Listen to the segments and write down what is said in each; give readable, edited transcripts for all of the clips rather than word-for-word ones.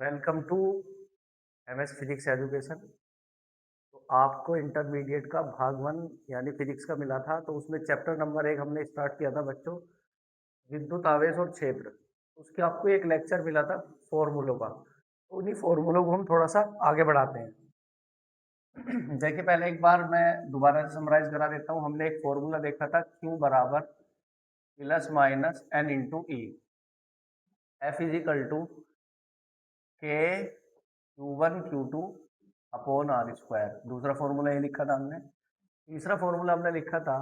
Welcome to MS physics education. तो आपको intermediate का भाग वन यानी फिजिक्स का मिला था, तो उसमें चैप्टर नंबर 1 हमने स्टार्ट किया था बच्चों, विद्युत आवेश और क्षेत्र। उसके आपको एक लेक्चर मिला था फॉर्मूलों का, तो उन्हीं फॉर्मूलों को हम थोड़ा सा आगे बढ़ाते हैं। देखिए, पहले एक बार मैं दोबारा से समराइज करा देता हूँ। हमने एक फॉर्मूला देखा था, Q बराबर plus minus n into e, f is equal to k Q1 Q2 upon r square. दूसरा फॉर्मूला ये लिखा था हमने। तीसरा फॉर्मूला हमने लिखा था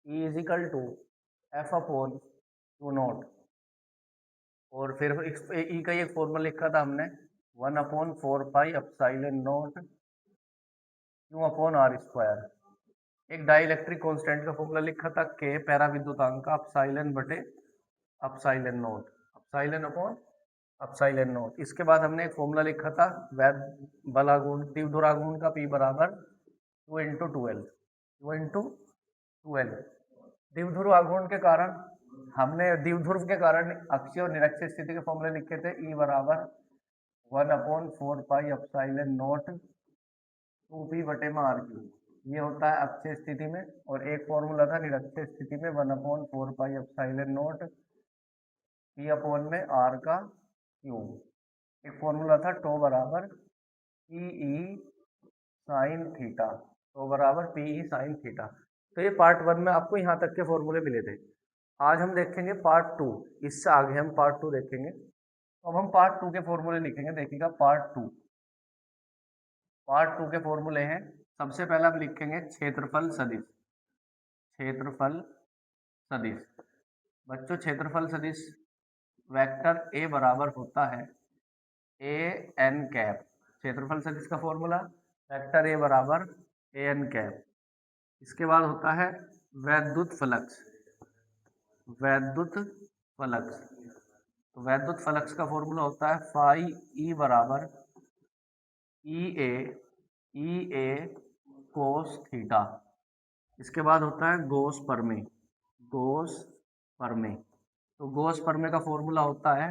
E is equal to f upon q naught. और फिर ई का एक फॉर्मूला लिखा था हमने 1/4 pi epsilon naught q upon r square. एक डाइलेक्ट्रिक कांस्टेंट का फॉर्मूला लिखा था के पैरा विद्युतांक का एप्सिलॉन बटे epsilon naught, epsilon upon epsilon naught. इसके बाद हमने एक फॉर्मूला लिखा था वैध बलागुण तीव्रागुण का P बराबर 2 × 12 द्विध्रुव आघूर्ण के कारण हमने द्विध्रुव के कारण अक्षीय और निरक्षीय स्थिति के फॉर्मूले लिखे थे। E बराबर 1/4 पाई एप्सिलॉन नॉट 2P बटे में आर क्यू। ये होता है अक्षीय स्थिति में। और एक फॉर्मूला था निरक्षीय स्थिति में 1/4 pi epsilon not P upon में आर का क्यूब। एक फॉर्मूला था टो बराबर PE साइन थीटा, तो बराबर PE साइन थीटा। तो ये पार्ट 1 में आपको यहाँ तक के फॉर्मूले मिले थे। आज हम देखेंगे पार्ट 2, इससे आगे हम पार्ट 2 देखेंगे। तो अब हम पार्ट 2 के फॉर्मूले लिखेंगे। देखिएगा पार्ट 2 के फॉर्मूले हैं। सबसे पहले हम लिखेंगे क्षेत्रफल सदिश। क्षेत्रफल सदिश बच्चों, क्षेत्रफल सदिश वेक्टर ए बराबर होता है ए एन कैप। क्षेत्रफल सदिश का फॉर्मूला वेक्टर ए बराबर ए एन कैप। इसके बाद होता है वैद्युत फ्लक्स। वैद्युत फ्लक्स, तो वैद्युत फ्लक्स का फॉर्मूला होता है फाई ई बराबर ई ए कोस थीटा। इसके बाद होता है गोस परमे। गोस परमे, तो गोस परमे का फॉर्मूला होता है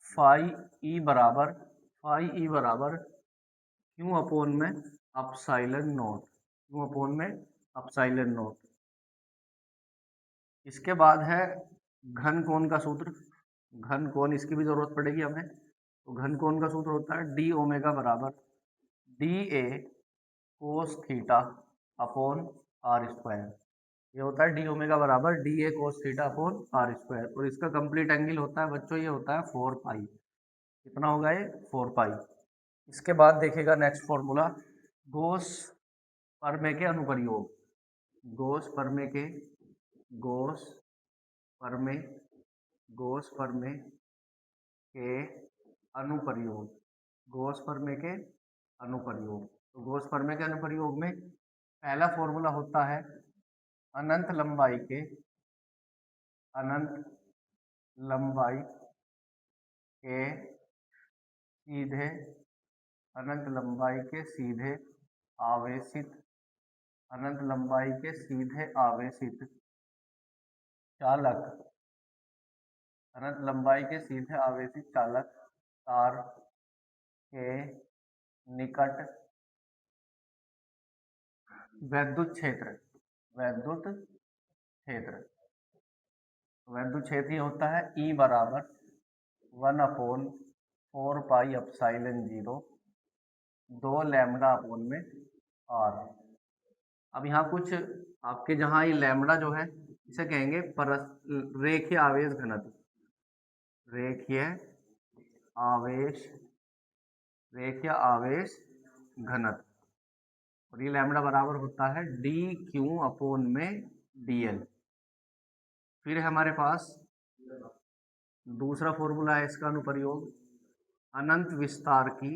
फाई ई बराबर क्यू अपॉन में एप्सिलॉन नॉट, क्यू अपॉन में एप्सिलॉन नॉट। इसके बाद है घन कोण का सूत्र। घन कोण, इसकी भी जरूरत पड़ेगी हमें। तो घन कोण का सूत्र होता है डी ओमेगा बराबर d A cos theta upon r square. ये होता है डी ओमेगा बराबर d A cos theta upon r square. और इसका कंप्लीट एंगल होता है बच्चों, ये होता है 4 पाई। कितना होगा ये? 4 पाई। इसके बाद देखिएगा नेक्स्ट फॉर्मूला गोस परमे के अनुप्रयोग। गोस परमे के गोस परमे गोस परमे के अनुप्रयोग। गोस परमे के अनुप्रयोग, तो गोस परमे के अनुप्रयोग में पहला फॉर्मूला होता है अनंत लंबाई के सीधे अनंत लंबाई के सीधे आवेशित अनंत लंबाई के सीधे आवेशित चालक अनंत लंबाई के सीधे आवेशित चालक तार के निकट वैद्युत क्षेत्र वैद्युत क्षेत्र होता है E बराबर 1/4 पाई एप्सिलॉन 0 2 लैम्डा अपॉन में आर। अब यहाँ कुछ आपके जहाँ ये लैम्डा जो है इसे कहेंगे रेखीय आवेश घनत्व। रेखीय आवेश घनत्व। और ये लैम्डा बराबर होता है डी क्यू अपॉन में डीएल। फिर हमारे पास दूसरा फॉर्मूला है इसका अनुप्रयोग अनंत विस्तार की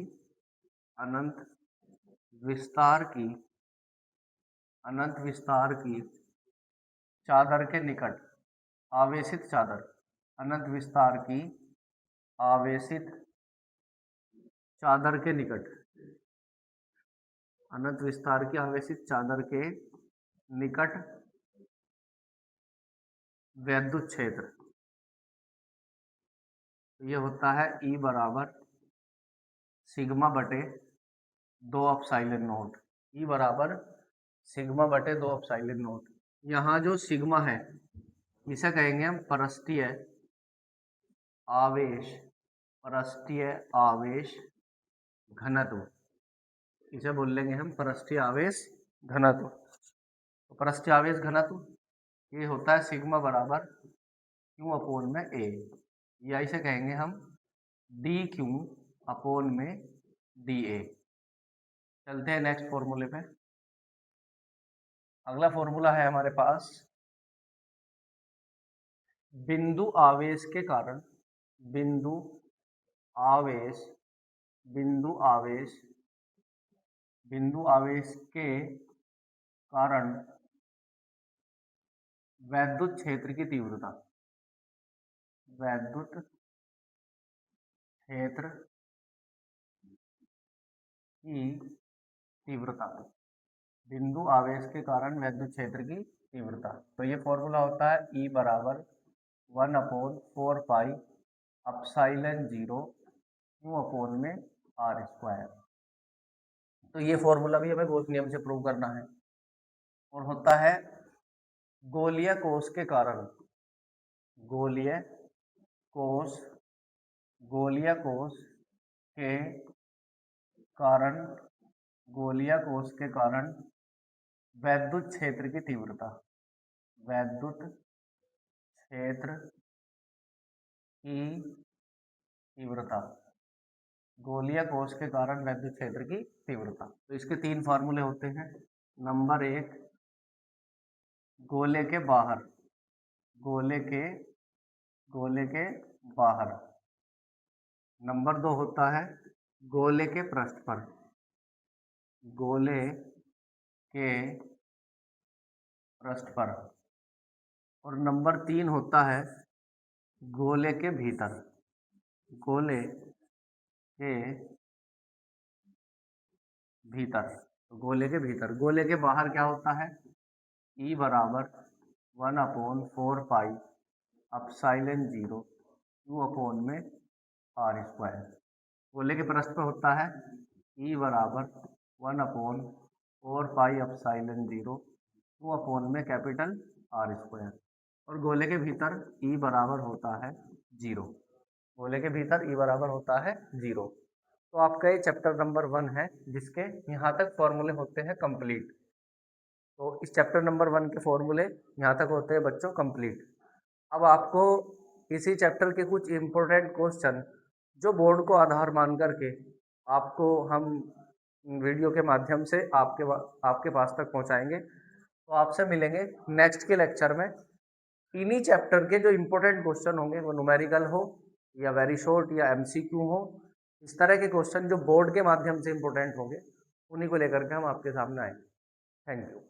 चादर के निकट आवेशित चादर। अनंत विस्तार की आवेशित चादर के निकट अनंत विस्तार की आवेशित चादर के निकट वैद्युत क्षेत्र। ये होता है E बराबर सिग्मा बटे 2 एप्सिलॉन नॉट, ई बराबर सिग्मा बटे 2 एप्सिलॉन नॉट। यहाँ जो सिग्मा है इसे कहेंगे हम पृष्ठीय आवेश, पृष्ठीय आवेश घनत्व, इसे बोल लेंगे हम पृष्ठीय आवेश घनत्व। तो पृष्ठीय आवेश घनत्व ये होता है सिग्मा बराबर क्यू अपोन में ए, या इसे कहेंगे हम डी क्यू अपोन में डी ए। चलते हैं नेक्स्ट फॉर्मूले पे। अगला फॉर्मूला है हमारे पास बिंदु आवेश के कारण, बिंदु आवेश, बिंदु आवेश, बिंदु आवेश के कारण वैद्युत क्षेत्र की तीव्रता, वैद्युत क्षेत्र की तीव्रता, बिंदु आवेश के कारण वैद्युत क्षेत्र की तीव्रता। तो ये फॉर्मूला होता है E बराबर 1/4 पाई एप्सिलॉन 0 क्यू अपोन में आर स्क्वायर। तो ये फॉर्मूला भी हमें गॉस नियम से प्रूव करना है। और होता है गोलीय कोष के कारण, गोलीय कोष, गोलीय कोष के कारण, गोलीय कोष के कारण वैद्युत क्षेत्र की तीव्रता, वैद्युत क्षेत्र की तीव्रता, गोलीय कोष के कारण वैद्युत क्षेत्र की तीव्रता। तो इसके 3 फार्मूले होते हैं। नंबर 1 गोले के बाहर, गोले के बाहर। नंबर 2 होता है गोले के पृष्ठ पर, गोले के पृष्ठ पर। और नंबर 3 होता है गोले के भीतर, गोले के भीतर, गोले के भीतर। गोले के बाहर क्या होता है? E बराबर 1/4 पाई एप्सिलॉन 0 क्यू अपोन में आर स्क्वायर। गोले के पृष्ठ पर होता है E बराबर 1/4 पाई एप्सिलॉन 0 क्यू अपोन में कैपिटल आर स्क्वायर। और गोले के भीतर E बराबर होता है 0, गोले के भीतर E बराबर होता है 0। तो आपका ये चैप्टर नंबर 1 है जिसके यहाँ तक फॉर्मूले होते हैं कंप्लीट। तो इस चैप्टर नंबर 1 के फॉर्मूले यहाँ तक होते हैं बच्चों कंप्लीट। अब आपको इसी चैप्टर के कुछ इम्पोर्टेंट क्वेश्चन जो बोर्ड को आधार मान करके आपको हम वीडियो के माध्यम से आपके पास तक पहुँचाएंगे। तो आपसे मिलेंगे नेक्स्ट के लेक्चर में। इन्हीं चैप्टर के जो इम्पोर्टेंट क्वेश्चन होंगे वो न्यूमेरिकल हो या वेरी शॉर्ट या MCQ हो, इस तरह के क्वेश्चन जो बोर्ड के माध्यम से इम्पोर्टेंट होंगे उन्हीं को लेकर के हम आपके सामने आएंगे। Thank you.